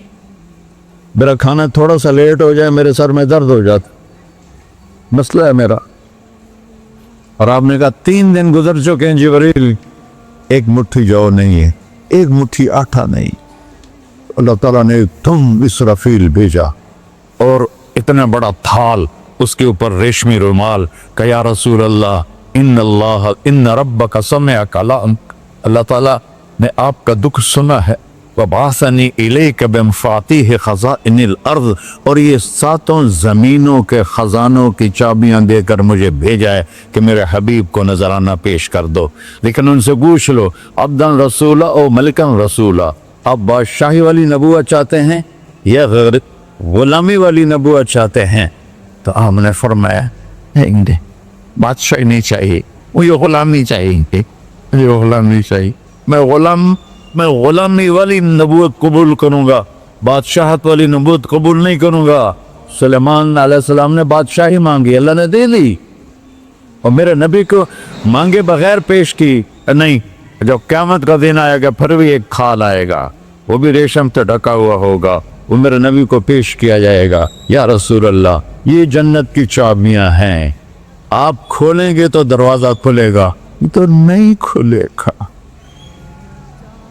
मेरा खाना थोड़ा सा लेट हो जाए मेरे सर में दर्द हो जाता, मसला है मेरा। और आपने कहा 3 दिन गुजर चुके हैं जिब्रील, एक मुट्ठी जौ नहीं है, एक मुट्ठी आटा नहीं। अल्लाह ताला ने तुम इसराफील भेजा और इतना बड़ा थाल, उसके ऊपर रेशमी रुमाल। कहा या रसूल अल्लाह इन रब्बका समिअका कलाम, अल्लाह ताला ने आपका दुख सुना है। वबासनी इलैका बिमफातिह खज़ाइनिल अर्ज़, और ये 7 ज़मीनों के ख़जानों की चाबियां देकर मुझे भेजा है कि मेरे हबीब को नजराना पेश कर दो। लेकिन उनसे पूछ लो अब्दन रसूला और मलिकन रसूला, आप बादशाही वाली नबूवत चाहते हैं या गैर गुलामी वाली नबूवत चाहते हैं? तो हमने फरमाया नहीं, बादशाही नहीं चाहिए, मुझे गुलामी चाहिए, मुझे गुलामी चाहिए। मैं गुलामी वाली नबूवत कबूल करूंगा, बादशाहत वाली नबूवत कबूल नहीं करूंगा। सुलेमान अलैहिस्सलाम ने बादशाही मांगी, अल्लाह ने दे दी, और मेरे नबी को मांगे बगैर पेश की नहीं। जब क़यामत का दिन आएगा फिर भी एक खाल आएगा, वो भी रेशम से ढका हुआ होगा, वो मेरे नबी को पेश किया जाएगा। या रसूल अल्लाह, ये जन्नत की चाबियां हैं, आप खोलेंगे तो दरवाजा खुलेगा, तो नहीं खुलेगा।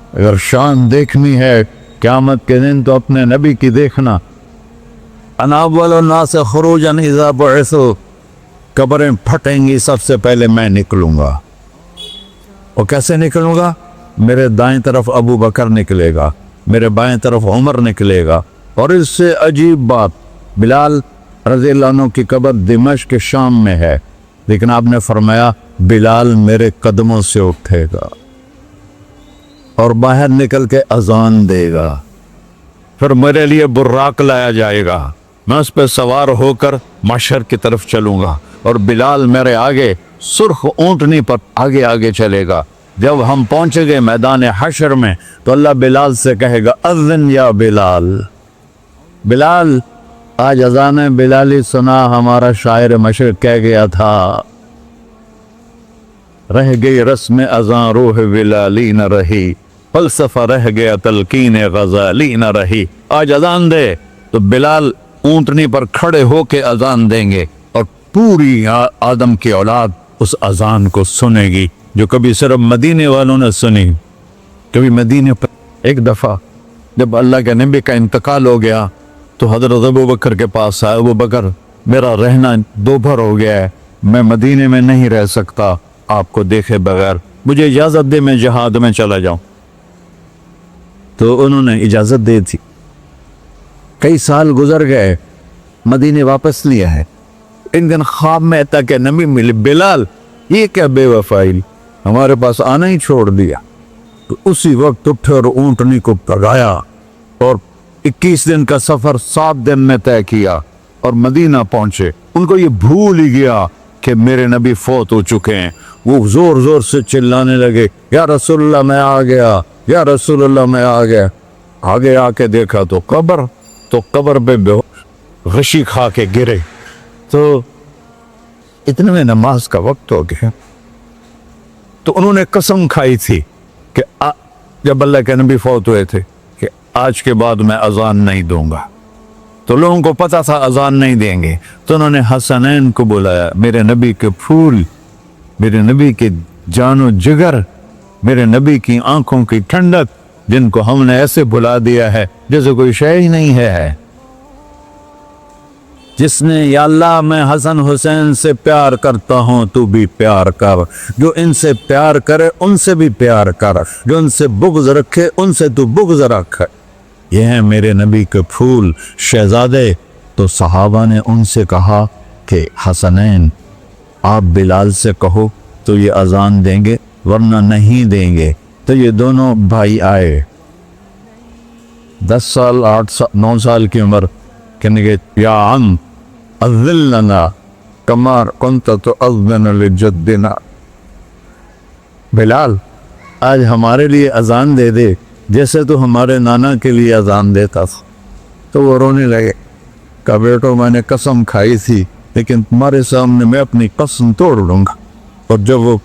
अगर शान देखनी है क़यामत के दिन तो अपने नबी की देखना। अनावल नास खुरूजन इज़ा बुइसू, कब्रें फटेंगी सबसे पहले मैं निकलूंगा। और कैसे निकलूंगा? मेरे दाएं तरफ अबू बकर निकलेगा, मेरे बाएं तरफ उमर निकलेगा। और इससे अजीब बात, बिलाल रज़ियल्लाहु अन्हु की कब्र दिमश्क के शाम में है, लेकिन आपने फरमाया बिलाल मेरे कदमों से उठेगा और बाहर निकल के अजान देगा। फिर मेरे लिए बुर्राक लाया जाएगा, मैं उस पर सवार होकर मशर की तरफ चलूंगा और बिलाल मेरे आगे सुर्ख ऊंटनी पर आगे आगे चलेगा। जब हम पहुंचेंगे मैदान हशर में तो अल्लाह बिलाल से कहेगा अज़न या बिलाल। बिलाल, आज अजान बिलाली सुना, हमारा शायर मशरक़ कह गया था, रह गई रस्म अज़ां रूह बिलाली न रही, फलसफा रह गया तलकीन गज़ाली न रही। आज अजान दे तो बिलाल ऊंटनी पर खड़े होके अजान देंगे और पूरी आदम की औलाद उस अजान को सुनेगी जो कभी सिर्फ मदीने वालों ने सुनी। कभी मदीने पर एक दफ़ा जब अल्लाह के नबी का इंतकाल हो गया तो हज़रत अबू बकर के पास आया, अबू बकर मेरा रहना दोपहर हो गया है, मैं मदीने में नहीं रह सकता आपको देखे बगैर, मुझे इजाज़त दे मैं जिहाद में चला जाऊं। तो उन्होंने इजाज़त दे दी। कई साल गुजर गए, मदीने वापस लिया है। इन दिन ख्वाब में तक नबी मिले, बिलाल ये क्या बेवफाई, हमारे पास आना ही छोड़ दिया। तो उसी वक्त उठे और ऊंटनी को भगाया और 21 दिन का सफर 7 दिन में तय किया और मदीना पहुंचे। उनको ये भूल ही गया कि मेरे नबी फौत हो चुके हैं। वो जोर जोर से चिल्लाने लगे, या रसूलल्लाह मैं आ गया, या रसूलल्लाह मैं आ गया। आगे आके देखा तो कब्र पे बेहोश गशी खा के गिरे। तो इतने में नमाज का वक्त हो गया। तो उन्होंने कसम खाई थी कि जब अल्लाह के नबी फौत हुए थे कि आज के बाद मैं अजान नहीं दूंगा। तो लोगों को पता था अजान नहीं देंगे, तो उन्होंने हसनैन को बुलाया, मेरे नबी के फूल, मेरे नबी के जानो जिगर, मेरे नबी की आंखों की ठंडक, जिनको हमने ऐसे बुला दिया है जैसे कोई शय ही नहीं है। जिसने या अल्लाह मैं हसन हुसैन से प्यार करता हूँ, तू भी प्यार कर, जो इनसे प्यार करे उनसे भी प्यार कर, जो इनसे बुग़्ज़ रखे उनसे तू बुग़्ज़ रख। ये हैं मेरे नबी के फूल शहजादे। तो सहाबा ने उनसे कहा कि हसनैन आप बिलाल से कहो तो ये अजान देंगे, वरना नहीं देंगे। तो ये दोनों भाई आए, 10 साल 8 साल 9 साल की उम्र, कहने के या अम अज़िलना कमार कुंत तो अज़्ज़न लिजद्दिना। बिलाल आज हमारे लिए अजान दे दे जैसे तो हमारे नाना के लिए अजान देता था। तो वो रोने लगे, कहा बेटो मैंने कसम खाई थी, लेकिन तुम्हारे सामने मैं अपनी कसम तोड़ लूँगा। और जब वो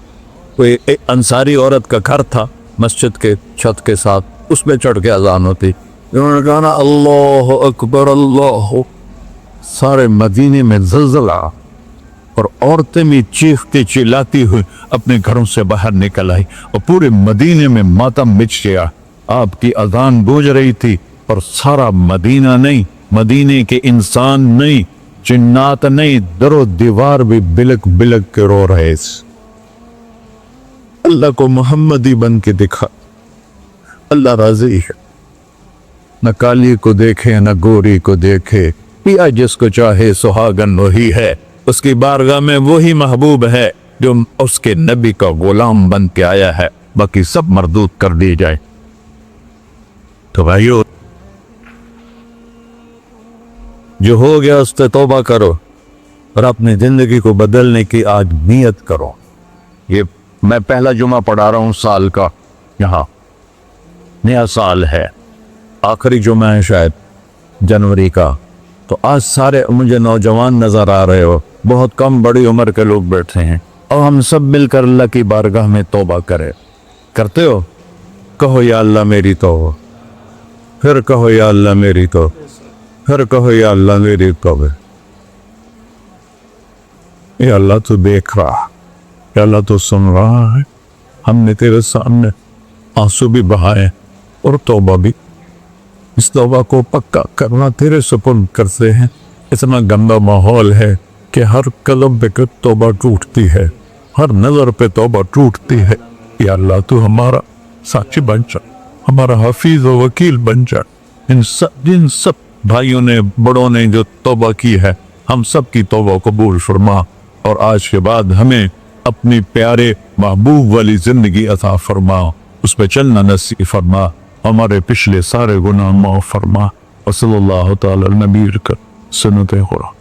कोई एक अंसारी औरत का घर था मस्जिद के छत के साथ, उस पर चढ़ के अजान होती, उन्होंने कहा ना अल्लाह अकबर अल्लाह। सारे मदीने में ज़लज़ला और औरतें भी चीखती चिल्लाती हुई अपने घरों से बाहर निकल आई और पूरे मदीने में मातम मिच गया। आपकी अजान गूंज रही थी और सारा मदीना नहीं, मदीने के इंसान नहीं, जिन्नात नहीं, दरो दीवार भी बिलक बिलक के रो रहे। अल्लाह को मोहम्मदी बन के दिखा, अल्लाह राजी है। न काली को देखे न गोरी को देखे, पिया जिसको चाहे सुहागन वही है। उसकी बारगाह में वही महबूब है जो उसके नबी का गुलाम बन के आया है, बाकी सब मरदूद कर दी जाए। तो भाइयों जो हो गया उस पे तौबा करो और अपनी जिंदगी को बदलने की आज नियत करो। ये मैं पहला जुमा पढ़ा रहा हूँ साल का, यहाँ नया साल है, आखिरी जुमा है शायद जनवरी का। तो आज सारे मुझे नौजवान नजर आ रहे हो, बहुत कम बड़ी उम्र के लोग बैठे हैं और हम सब मिलकर अल्लाह की बारगाह में तौबा करें। करते हो? कहो या अल्लाह मेरी तौबा, फिर कहो या अल्लाह मेरी तौबा, फिर कहो या अल्लाह मेरी तौबा। या अल्लाह तो देख रहा, या अल्लाह तो सुन रहा है। हमने तेरे सामने आंसू भी बहाए और तौबा भी। इस तौबा को पक्का करना तेरे सुपुर्द करते हैं। इतना गंदा माहौल है कि हर कदम पे तौबा टूटती है, हर नजर पे तौबा टूटती है। या अल्लाह तू हमारा साक्षी बन जा, हमारा हाफिज और वकील बन जा। जिन सब भाइयों ने बड़ों ने जो तौबा की है, हम सब की तौबा कबूल फरमा और आज के बाद हमें अपनी प्यारे महबूब वाली जिंदगी अता फरमा, उस पर चलना नसीब फरमा, हमारे पिछले सारे गुनाह माफ फरमा। वसल्लल्लाहु तआला अलैहि नबी सुन्नत खुदा।